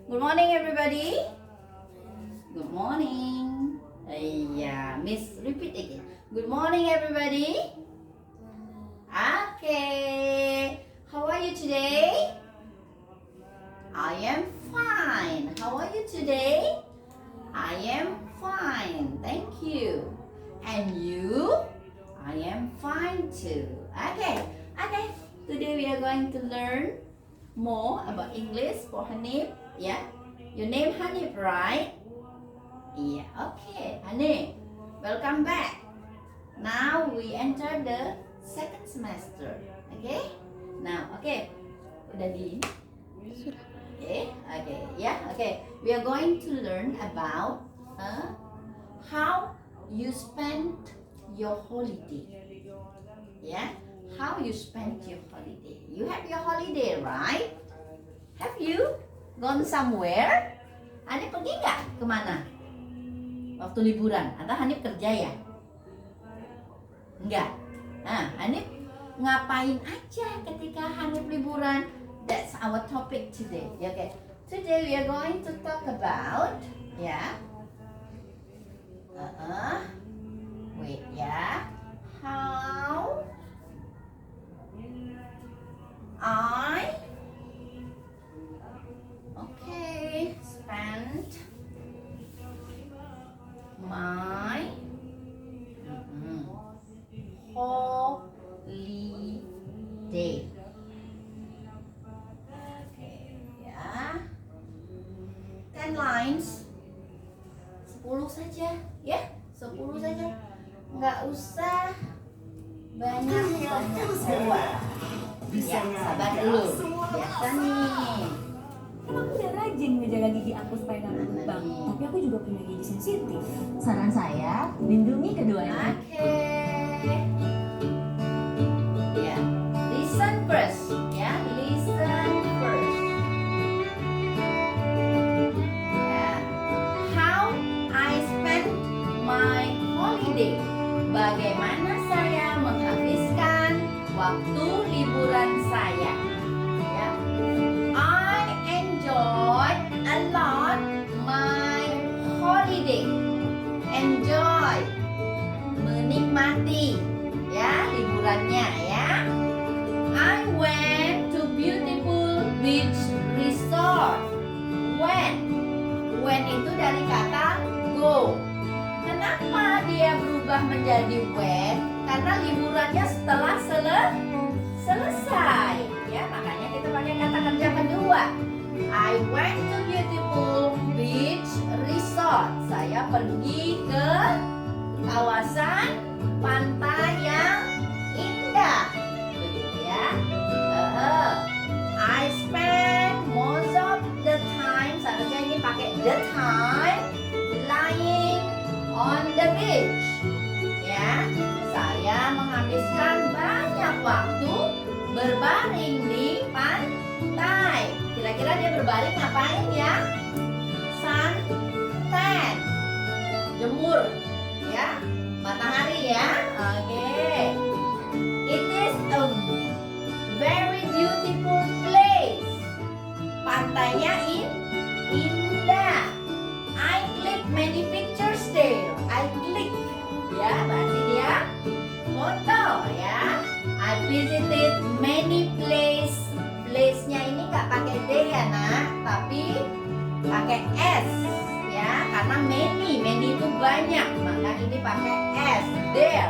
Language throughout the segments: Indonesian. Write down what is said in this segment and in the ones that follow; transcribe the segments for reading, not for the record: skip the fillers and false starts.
Good morning, everybody. Good morning. Yeah, Miss, repeat again. Good morning, everybody. Okay. How are you today? I am fine. How are you today? I am fine. Thank you. And you? I am fine too. Okay. Today we are going to learn more about English for Hanif. Yeah. Your name Hanif, right? Yeah. Okay. Hanif, welcome back. Now we enter the second semester. Okay. Now, okay. Udah di Okay. Yeah. Okay. We are going to learn about how you spend your holiday. Yeah. How you spend your holiday. You have your holiday, right? Have you gone somewhere? Hanif pergi nggak kemana? Waktu liburan? Atau Hanif kerja ya? Enggak. Nah, Hanif ngapain aja ketika Hanif liburan? That's our topic today. Okay. Today we are going to talk about, how I spend my holiday. Okay, ya. 10 lines. 10 saja, ya. 10 saja. Nggak usah banyak buat. Ya, sabar dulu. Biasa nih. Kan aku udah rajin ngejaga gigi aku supaya nggak berlubang. Tapi aku juga punya gigi sensitif. Saran saya, lindungi keduanya. Oke. Ya, listen first. Ya, listen first. Ya, how I spend my holiday. Bagaimana saya menghabiskan waktu liburan saya. Ya. I enjoy a lot my holiday. Enjoy, menikmati, ya, liburannya, ya. I went to beautiful beach resort. When itu dari kata go. Kenapa dia berubah menjadi when? Karena liburannya setelah selesai, ya. Makanya kita pakai kata kerja kedua. I went to beautiful beach resort. Saya pergi ke kawasan pantai yang indah. Begitu ya. I spend most of the time, seharusnya ini pakai the time, lying on the beach. Ya, saya menghabiskan banyak waktu berbaring di pantai. Kira-kira dia berbaring ngapain ya? Suntan, jemur, ya, matahari ya. Oke. It is a very beautiful place. Pantainya indah. I click many pictures there. I click, ya, berarti dia foto, ya. I visited many place. Place-nya ini nggak pakai D ya nak, tapi pakai S, ya, karena many itu banyak, maka ini pakai S. There,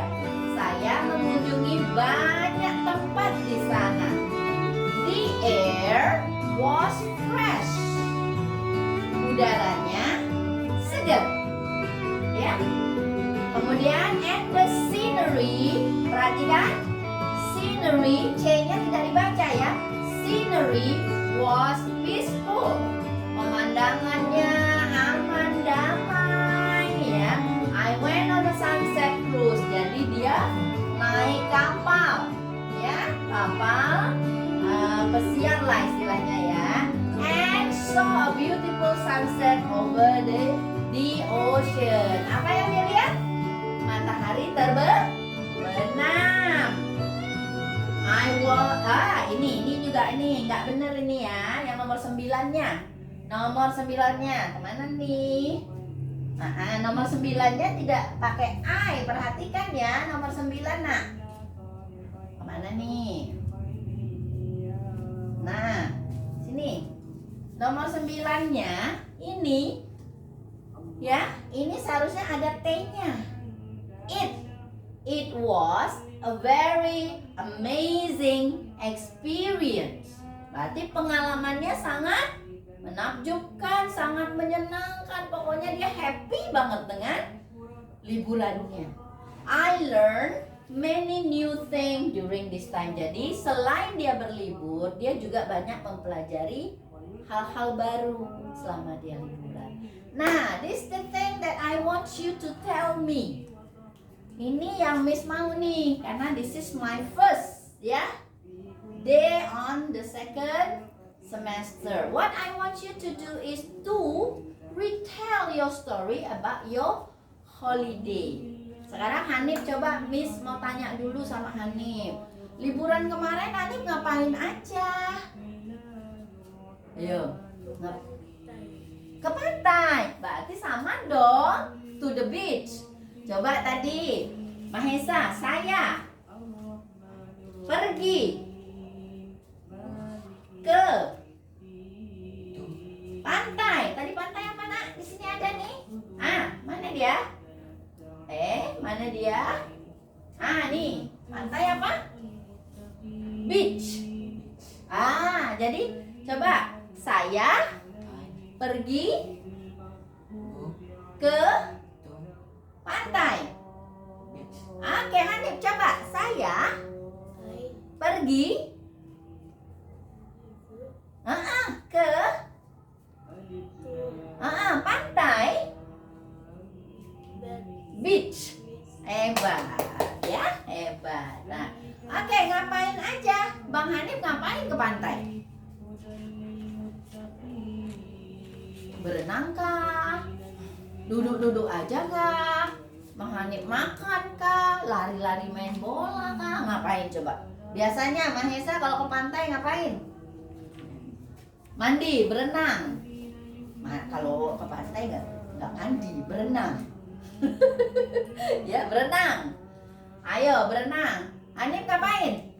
saya mengunjungi banyak tempat di sana. The air was fresh. Udaranya segar, ya. Kemudian and the scenery, perhatikan, scenery, C-nya tidak dibaca ya. Scenery was peaceful. Pemandangannya aman damai, ya. I went on a sunset cruise. Jadi dia naik kapal, ya, kapal pesiar lah istilahnya ya. And saw a beautiful sunset over the ocean. Apa yang dia lihat? Matahari terbenam. Ini juga ini nggak bener ini ya, yang nomor 9-nya. Nomor 9-nya kemana nih? Nomor 9-nya tidak pakai I. Perhatikan ya, nomor 9 nak. Kemana nih? Nah, sini. Nomor 9-nya ini ya, ini seharusnya ada T-nya. It was a very amazing experience. Berarti pengalamannya sangat menakjubkan, sangat menyenangkan. Pokoknya dia happy banget dengan liburannya. I learned many new things during this time. Jadi selain dia berlibur, dia juga banyak mempelajari hal-hal baru selama dia liburan. Nah, this the thing that I want you to tell me. Ini yang Miss mau nih, karena this is my first day on the second semester. What I want you to do is to retell your story about your holiday. Sekarang Hanif, coba Miss mau tanya dulu sama Hanif. Liburan kemarin Hanif ngapain aja? Ayo, ke pantai. Berarti sama dong, to the beach. Coba tadi Mahesa, saya pergi ke pantai. Tadi pantai apa nak? Di sini ada nih. Mana dia? Mana dia? Nih. Pantai apa? Beach. Jadi coba saya pergi ke pantai. Oke, Hanif coba saya pergi ke pantai beach. Hebat ya, hebat. Nah, oke, ngapain aja? Bang Hanif ngapain ke pantai? Berenang kah? Duduk-duduk aja kah? Bang Hanif makan kah? Lari-lari main bola kah? Ngapain coba? Biasanya Mahesa kalau ke pantai ngapain? Mandi, berenang. Kalau ke pantai nggak mandi, berenang. Ya, berenang. Ayo berenang. Hanif ngapain?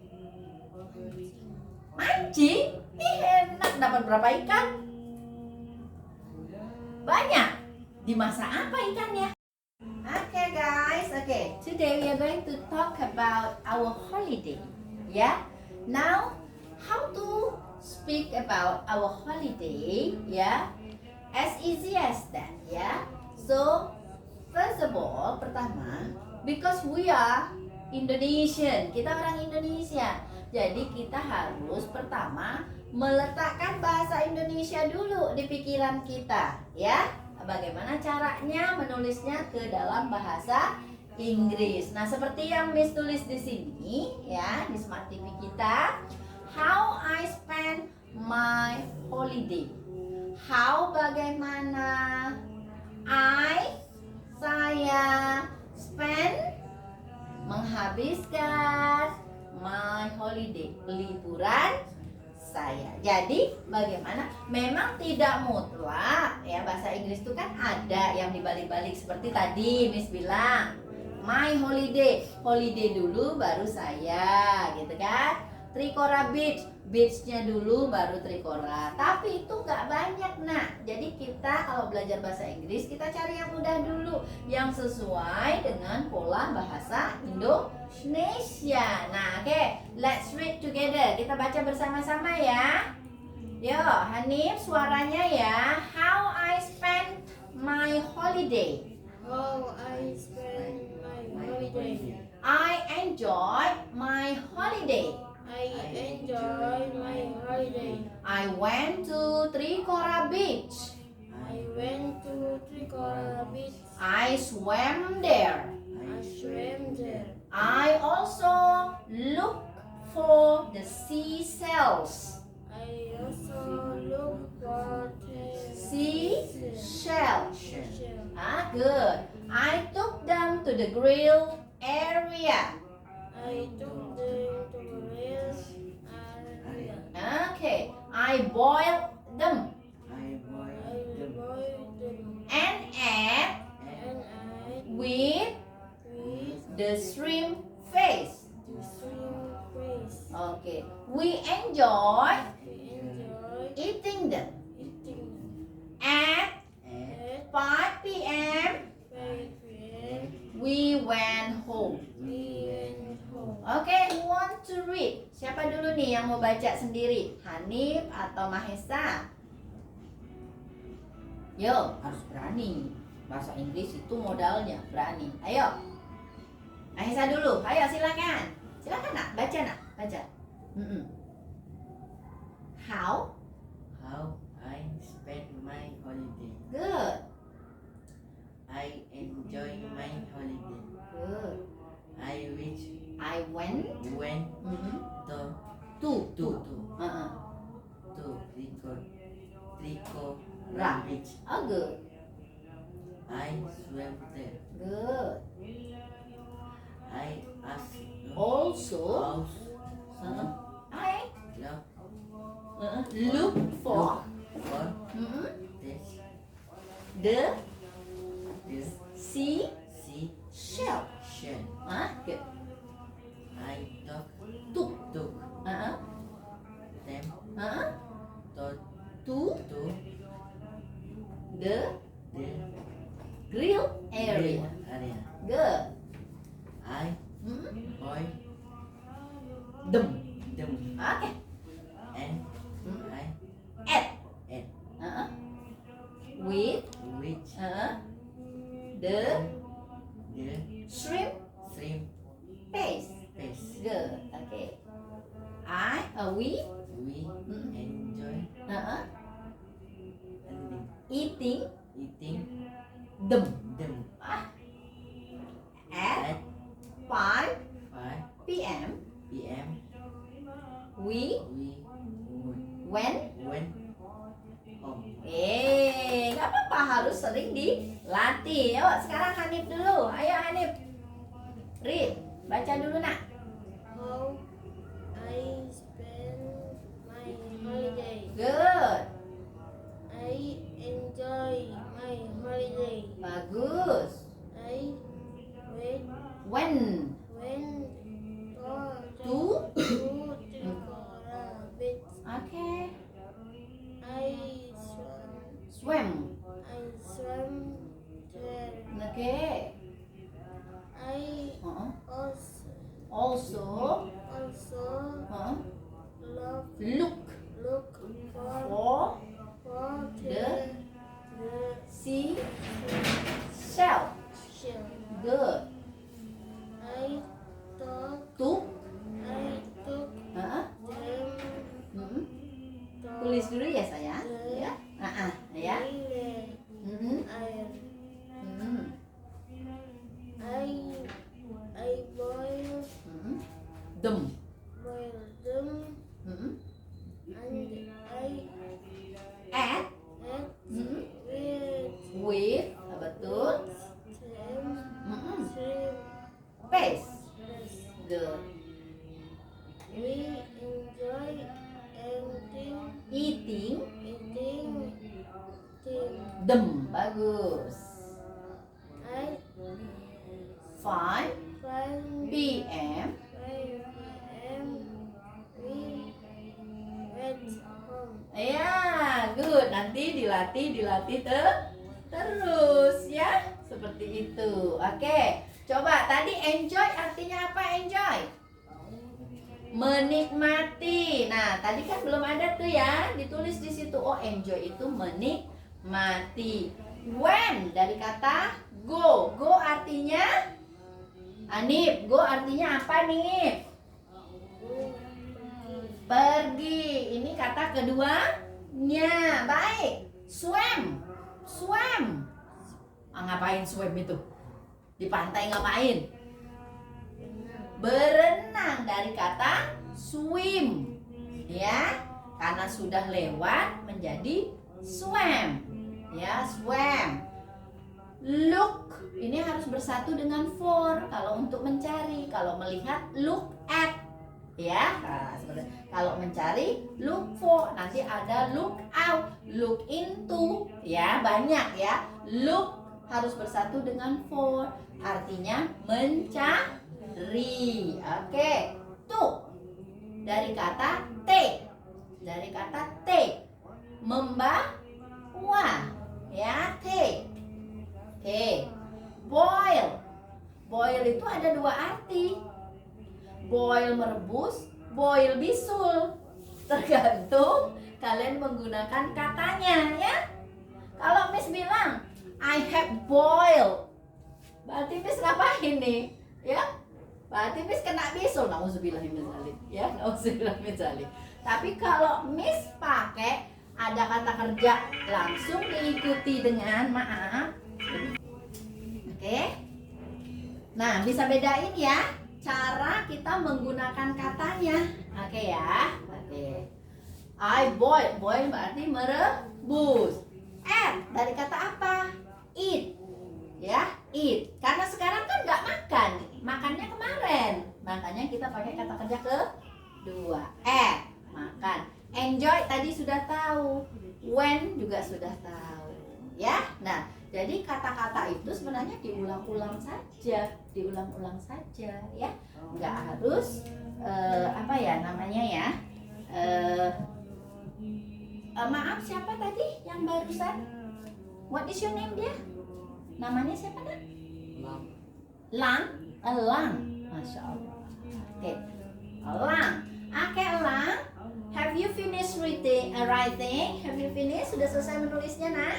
Mancing. Enak, dapat berapa ikan? Banyak. Dimasak apa ikannya? Okay guys, today we are going to talk about our holiday. Now how to speak about our holiday, as easy as that, So first of all, pertama, because we are Indonesian, kita orang Indonesia, jadi kita harus pertama meletakkan bahasa Indonesia dulu di pikiran kita, Bagaimana caranya menulisnya ke dalam bahasa Inggris. Nah, seperti yang Miss tulis di sini, di Smart TV kita, how I spend my holiday. How bagaimana saya spend menghabiskan my holiday, liburan saya. Jadi bagaimana? Memang tidak mutlak bahasa Inggris itu kan ada yang dibalik-balik seperti tadi Miss bilang my holiday, holiday dulu baru saya, gitu kan? Trikora beach, beachnya dulu baru Trikora. Tapi itu nggak banyak nak. Jadi kita kalau belajar bahasa Inggris kita cari yang mudah dulu, yang sesuai dengan pola bahasa Indonesia. Nah, let's read together. Kita baca bersama-sama ya. Yo, Hanif suaranya ya. How I spend my holiday. How I spend my holiday. I enjoy my holiday. I enjoy my holiday. I went to Trikora Beach. I went to Trikora Beach. I swam there. I swam there. I also looked for the seashells. I also look for the Seashells. shell. Good. I took them to the grill area. I took them to the race area. I boiled them. The shrimp face. The shrimp face. Okay. We enjoy We enjoy eating them. eating At at 5 p.m. 5 p.m. we went home. We went home. Okay, who want to read? Siapa dulu nih yang mau baca sendiri? Hanif atau Mahesa? Yo, harus berani. Bahasa Inggris itu modalnya berani. Ayo. Mahesa dulu. Ayo silakan. Silakan nak, baca nak, baca. How? How I spend my holiday. Good. I enjoy my holiday. Good. I wish I went went to to to Uh-uh. Rico Right. Beach. Oh, good. I swam there. Good. I asked Also, house I look look for for mm-mm, this the the sea sea shell. shell. Good. I Took took uh-uh, them uh-uh, to to the the grill area. area. Good. I Mm-mm. boiled Them. them Okay. and Mm. I At ate uh-uh, with which the the shrimp shrimp paste. paste. Good. Okay. We We enjoy uh-uh, eating eating them them at at 5 5 p.m. p.m. We We went. went home. Gak apa-apa, harus sering dilatih. Yuk, sekarang Hanif dulu. Ayo Hanif. Read, baca dulu nak. How I spend my holiday. Good. I enjoy my holiday. Bagus. I went When to to Tricora Beach. okay. I Swim. swam there. Okay. I Uh-uh. also Also love look look for the sea shell. shell. Good. I took To them mm-mm. to Tulis dulu ya sayang. the Ya. Ya. island. Mm-mm. Mm-mm. I boil Mm-mm. Them. them Mm-mm. and I Add add mm-mm. with with betul. them Mm-mm. shrimp Paste. paste. Good. We enjoy Eating eating them. Bagus. at 5 5 p.m. 5 p.m. We went home. Ya, good. Nanti dilatih terus ya. Seperti itu. Oke. Coba tadi enjoy artinya apa enjoy? Menikmati. Nah, tadi kan belum ada tuh ya. Ditulis di situ. Oh, enjoy itu menikmati. When dari kata go. Go artinya Anip, go artinya apa nih? Pergi. Ini kata keduanya. Baik. Swim. Ngapain swim itu? Di pantai ngapain? Berenang dari kata swim. Ya. Karena sudah lewat menjadi swam. Ya, swam. Look. Ini harus bersatu dengan for. Kalau untuk mencari, kalau melihat look at. Ya, nah, kalau mencari look for, nanti ada look out, look into, ya banyak ya. Look harus bersatu dengan for, artinya mencari. Oke, tuh dari kata take, dari kata take, membawa, ya, take. Oke, boil, boil itu ada dua arti, boil merebus, boil bisul, tergantung kalian menggunakan katanya, ya. Kalau Miss bilang I have boiled, berarti Miss ngapain nih? Ya, berarti Miss kena bisul. Nauzubillahiminzalik, ya, nauzubillahiminzalik. Tapi kalau Miss pakai ada kata kerja langsung diikuti dengan maaf. Oke. Nah, bisa bedain ya cara kita menggunakan katanya. Oke ya. Oke. I boil, boil berarti merebus. Dari kata apa? Eat. Ya, eat. Karena sekarang kan nggak makan, makannya kemarin. Makanya kita pakai kata kerja kedua. Makan. Enjoy tadi sudah tahu. When juga sudah tahu. Ya. Nah, jadi kata-kata itu sebenarnya diulang-ulang saja, diulang-ulang saja, ya. Nggak harus apa ya namanya ya? Maaf, siapa tadi yang barusan? What is your name dia? Namanya siapa nak? Lang. Elang. Masya Allah. Oke. Elang. Oke, Elang. Have you finished writing? Have you finished? Sudah selesai menulisnya, nah?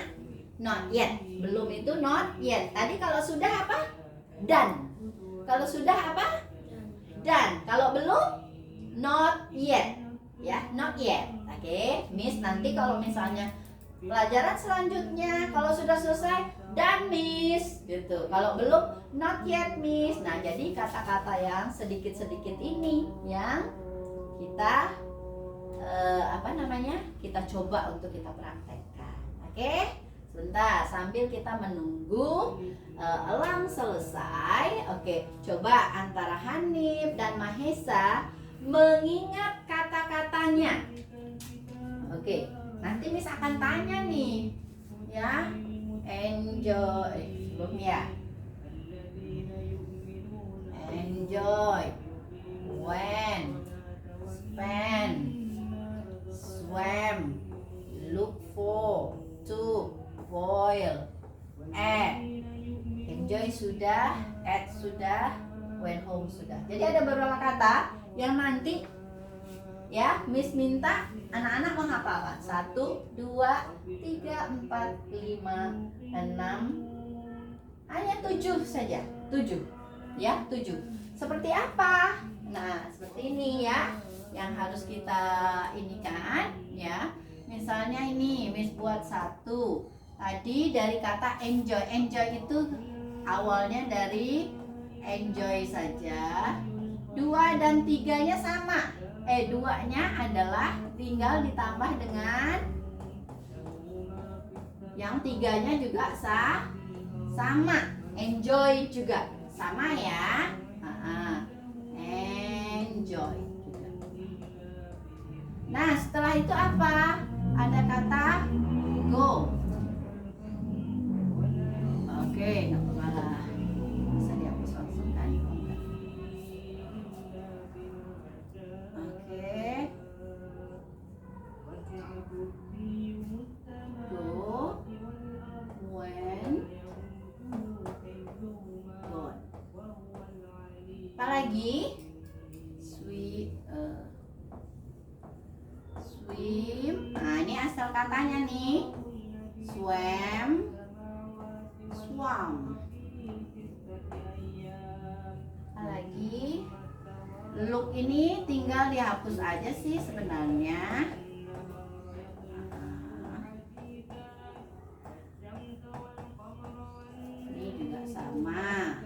Not yet. Belum itu not yet. Tadi kalau sudah apa? Done. Kalau sudah apa? Done. Kalau belum? Not yet. Ya, not yet. Oke, Miss nanti kalau misalnya pelajaran selanjutnya kalau sudah selesai done Miss gitu. Kalau belum not yet Miss. Nah, jadi kata-kata yang sedikit-sedikit ini yang kita apa namanya? Kita coba untuk kita praktekkan. Oke? Sebentar sambil kita menunggu Elang selesai. Oke, coba antara Hanif dan Mahesa mengingat kata-katanya. Oke, nanti Miss akan tanya nih, ya. Enjoy, belum ya? Enjoy, when, spend, swim, look for, to, boil, add. Enjoy sudah, add sudah, went home sudah. Jadi ada beberapa kata yang nanti ya Miss minta anak-anak menghafalkan 1, 2, 3, 4, 5, 6, hanya 7 saja. 7 ya, 7. Seperti apa? Nah, seperti ini ya yang harus kita ini kan ya. Misalnya ini Miss buat 1 tadi dari kata enjoy. Enjoy itu awalnya dari enjoy saja. 2 dan 3-nya sama. 2-nya adalah tinggal ditambah dengan yang 3-nya juga sama. Enjoy juga sama ya. Enjoy juga. Nah, setelah itu apa? Ada kata go. Oke, nggak apa-apa. Bisa dihapus langsung kan? Oke. Go, when, gone. Apa lagi? Swim. Nah, ini asal katanya nih. Swam, swam. Apa lagi? Look ini tinggal dihapus aja sih sebenarnya. Ini juga sama.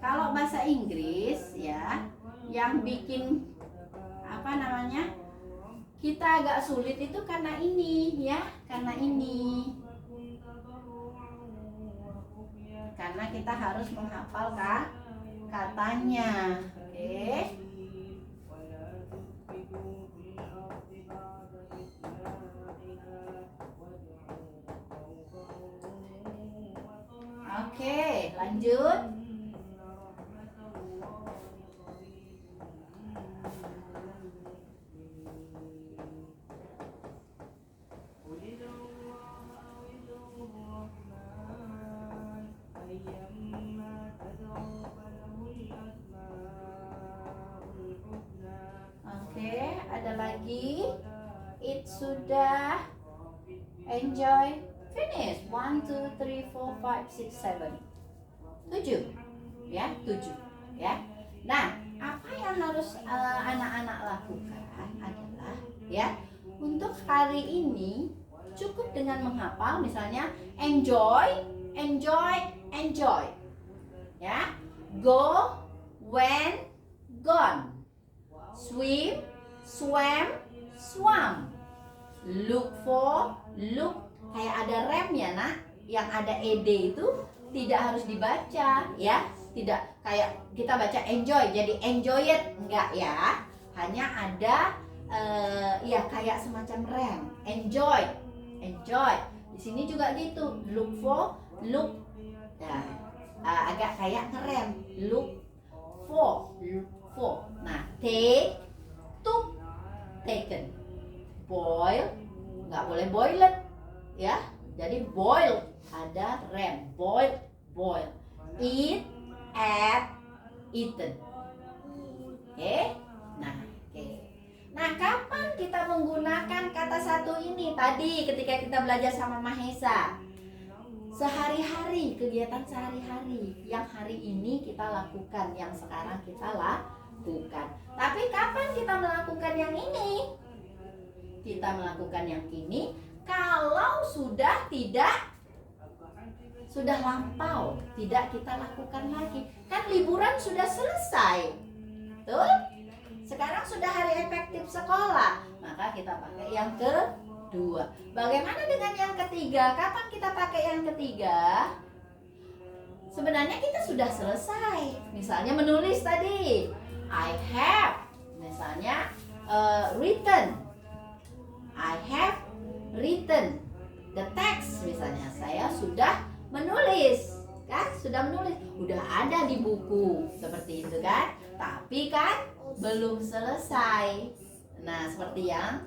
Kalau bahasa Inggris ya, yang bikin apa namanya kita agak sulit itu karena ini ya, karena ini. Karena kita harus menghafal katanya. Oke. Oke, lanjut. Oke, ada lagi. It sudah. Enjoy. Finish. 1, 2, 3, 4, 5, 6, 7. 7. Ya, 7. Ya. Nah, apa yang harus anak-anak lakukan adalah ya, untuk hari ini cukup dengan menghafal misalnya enjoy, enjoy, enjoy. Ya. Go, went, gone. Swim, swam, swam. Look for, look. Kayak ada remnya nak, yang ada ed itu tidak harus dibaca ya, tidak kayak kita baca enjoy jadi enjoy it, enggak ya, hanya ada ya kayak semacam rem, enjoy, enjoy. Di sini juga gitu, look for, look, ya, agak kayak ngerem, look for, look for. Nah, take, took, taken, boil, nggak boleh boilet. Ya, jadi boil ada rem, boil, boil, eat, ate, eaten. Oke, nah, oke. Nah, kapan kita menggunakan kata satu ini? Tadi ketika kita belajar sama Mahesa, sehari-hari, kegiatan sehari-hari yang hari ini kita lakukan, yang sekarang kita lakukan. Tapi kapan kita melakukan yang ini? Kita melakukan yang ini kalau sudah lampau, tidak kita lakukan lagi. Kan liburan sudah selesai. Betul? Sekarang sudah hari efektif sekolah, maka kita pakai yang kedua. Bagaimana dengan yang ketiga? Kapan kita pakai yang ketiga? Sebenarnya kita sudah selesai. Misalnya menulis tadi, I have. Misalnya written, I have written the text. Misalnya saya sudah menulis, kan? Sudah menulis, udah ada di buku, seperti itu kan? Tapi kan belum selesai. Nah, seperti yang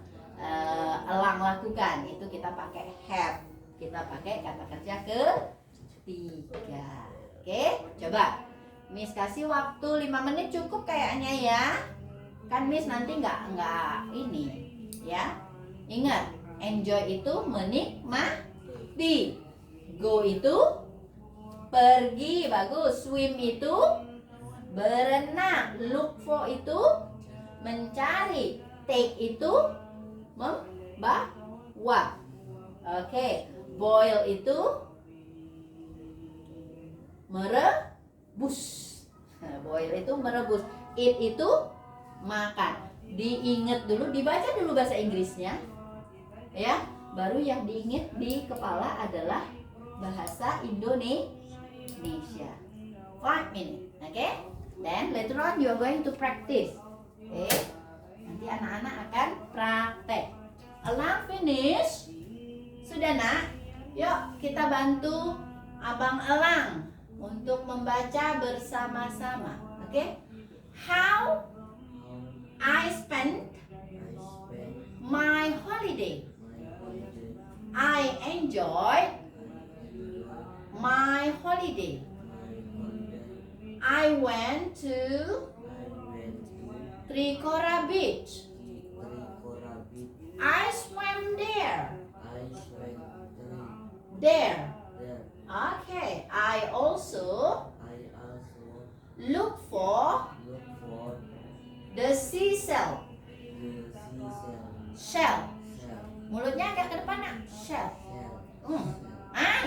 Elang lakukan, itu kita pakai have. Kita pakai kata kerja ketiga. Oke, coba Miss kasih waktu 5 menit cukup kayaknya ya. Kan Miss nanti nggak ini ya. Ingat, enjoy itu menikmati. Go itu pergi, bagus. Swim itu berenang. Look for itu mencari. Take itu membawa. Oke. Boil itu merebus. Boil itu merebus. Eat itu makan. Diingat dulu, dibaca dulu bahasa Inggrisnya. Ya, baru yang diingat di kepala adalah bahasa Indonesia. 5 minutes, okay? Then later on you are going to practice. Okay? Nanti anak-anak akan praktek. Elang finish? Sudah nak? Yuk kita bantu Abang Elang untuk membaca bersama-sama. Okay? How I spent my holiday. I enjoyed my holiday. I went to Trikora Beach. I swam there. There. Okay. I also look for the seashell. Shell. Mulutnya agak ke depan nak. Shell.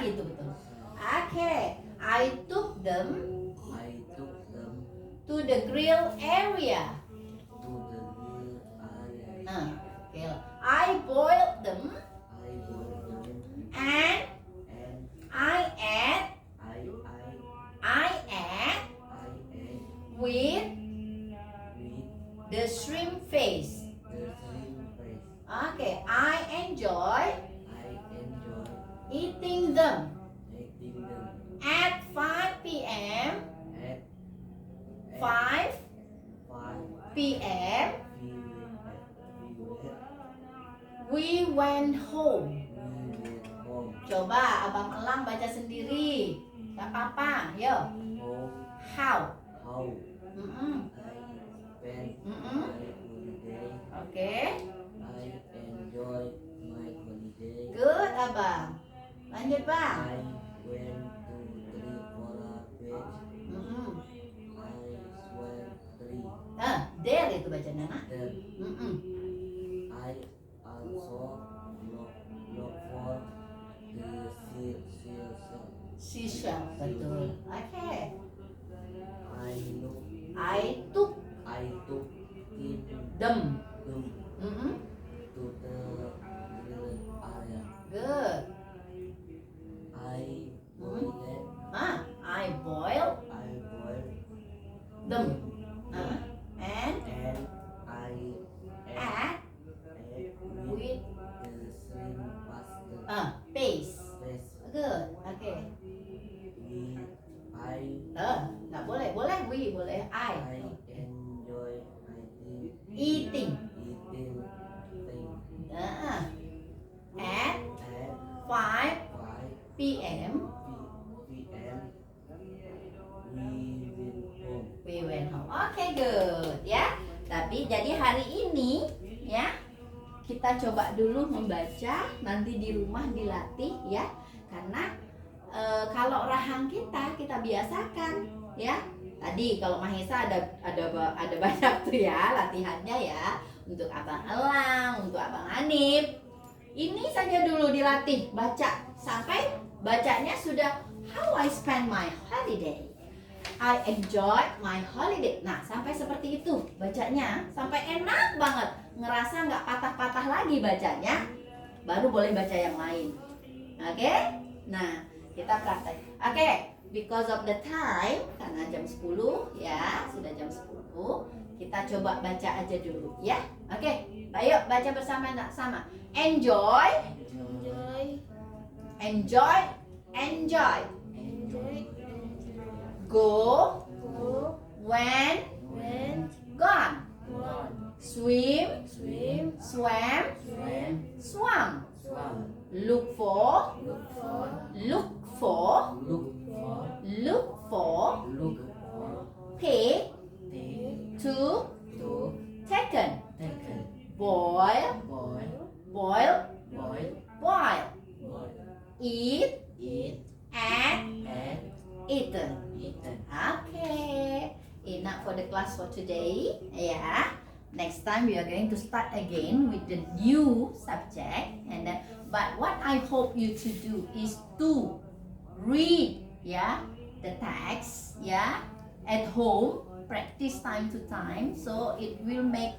Gitu betul. Okay. I took them to the grill area. Okay. I boiled them and I ate with the shrimp face. Okay, I enjoy eating them at We went home. We went home. Coba Abang Elang baca sendiri. Gak apa-apa, yo. Home. How? How Mm-mm. I spent Mm-mm. my holiday. Oke. I enjoy my holiday. Good, Abang. Lanjut, Bang. I went to Tripura Beach. Mm-mm. I swam three. There itu bacanya, nak. Then Mm-mm. I also look for the seashell. Seashell, betul. Oke. I look. I took I took in them. them Mm-mm. to the grilled area. Good. I boiled. I boiled I boiled them. And and I add ate with with the shrimp pasta paste. paste. Good. Oke. Nggak boleh. Boleh we, boleh I. I enjoy Eating. eating things At at 5 5 p.m. p.m. we went home. Oke, good ya. Tapi jadi hari ini ya kita coba dulu membaca, nanti di rumah dilatih ya. Karena kalau rahang kita biasakan ya. Tadi kalau Mahesa ada banyak tuh ya latihannya ya. Untuk Abang Elang, untuk Abang Hanif. Ini saja dulu dilatih baca sampai bacanya sudah how I spend my holiday. I enjoy my holiday. Nah, sampai seperti itu bacanya, sampai enak banget, ngerasa nggak patah-patah lagi bacanya, baru boleh baca yang lain. Oke? Nah, kita praktek. Oke, because of the time, karena jam 10 ya, sudah jam 10, kita coba baca aja dulu ya. Oke, ayo baca bersama sama. Enjoy, Enjoy. enjoy, enjoy. Enjoy. Go, Go. when, When. gone. Gone. Swim, Swim. swam, Swam. swam. Swam. Look for, Look for. look for, Look for. look for. Look for. Pay, Take. to, To. taken. Taken. Boil, Boil. boil, Boil. boil. Boil. Eat, Eat. and And eaten. eaten. Okay, enough for the class for today. Yeah. Next time we are going to start again with the new subject, and then, but what I hope you to do is to read, yeah, the text, yeah, at home, practice time to time, so it will make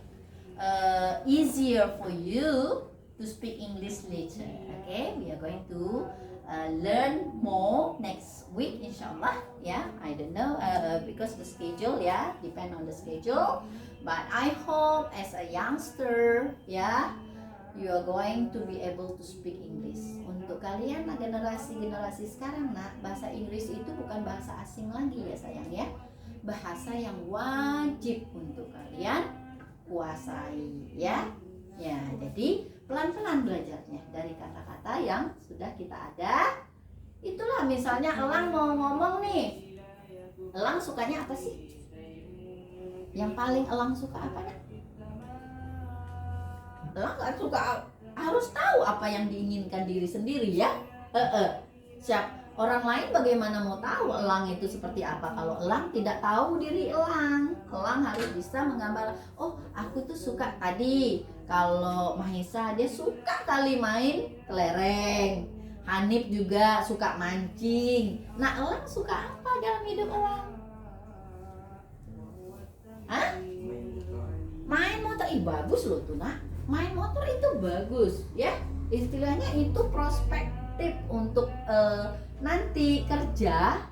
easier for you to speak English later. Okay, we are going to learn more next week, inshallah. Yeah, I don't know because the schedule, yeah, depend on the schedule. But I hope as a youngster, yeah, you are going to be able to speak English. Untuk kalian generasi sekarang, nak, bahasa Inggris itu bukan bahasa asing lagi ya sayang ya. Bahasa yang wajib untuk kalian kuasai ya. Ya, jadi pelan-pelan belajarnya dari kata-kata yang sudah kita ada. Itulah misalnya Elang mau ngomong nih. Elang sukanya apa sih? Yang paling Elang suka apa nak? Elang gak suka, harus tahu apa yang diinginkan diri sendiri ya. Siap orang lain bagaimana mau tahu Elang itu seperti apa kalau Elang tidak tahu diri Elang. Elang harus bisa menggambar. Oh, aku tuh suka tadi. Kalau Mahesa dia suka kali main kelereng. Hanif juga suka mancing. Nah, Elang suka apa dalam hidup Elang? Hah? Main motor. Ih, bagus loh tuh nak. Main motor itu bagus ya. Istilahnya itu prospektif untuk nanti kerja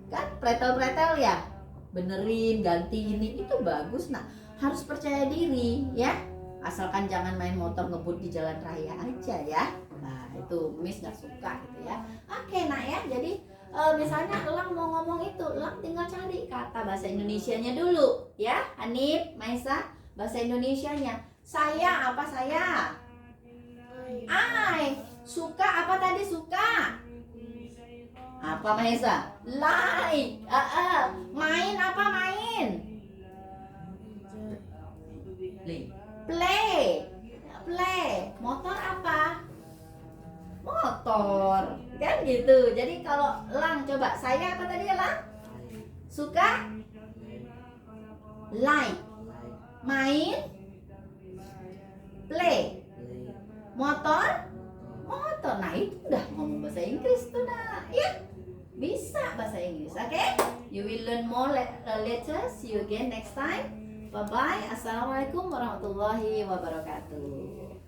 kan, pretel-pretel ya, benerin, ganti ini, itu bagus. Nah, harus percaya diri ya, asalkan jangan main motor ngebut di jalan raya aja ya. Nah, itu Miss nggak suka gitu ya. Oke nak ya, jadi misalnya Elang mau ngomong itu, Elang tinggal cari kata bahasa Indonesianya dulu ya. Hanif, Maisa, bahasa Indonesianya saya apa? Saya Apa Mahesa? Like. Main apa main? Play. Play. Play. Motor apa? Motor. Kan gitu. Jadi kalau Lang coba, saya apa tadi ya Lang? Suka? Like. Main? Play. Motor? Motor. Nah itu udah ngomong bahasa Inggris tuh nak. Ya, bisa bahasa Inggris. Oke? You will learn more later. See you again next time. Bye bye. Assalamualaikum warahmatullahi wabarakatuh.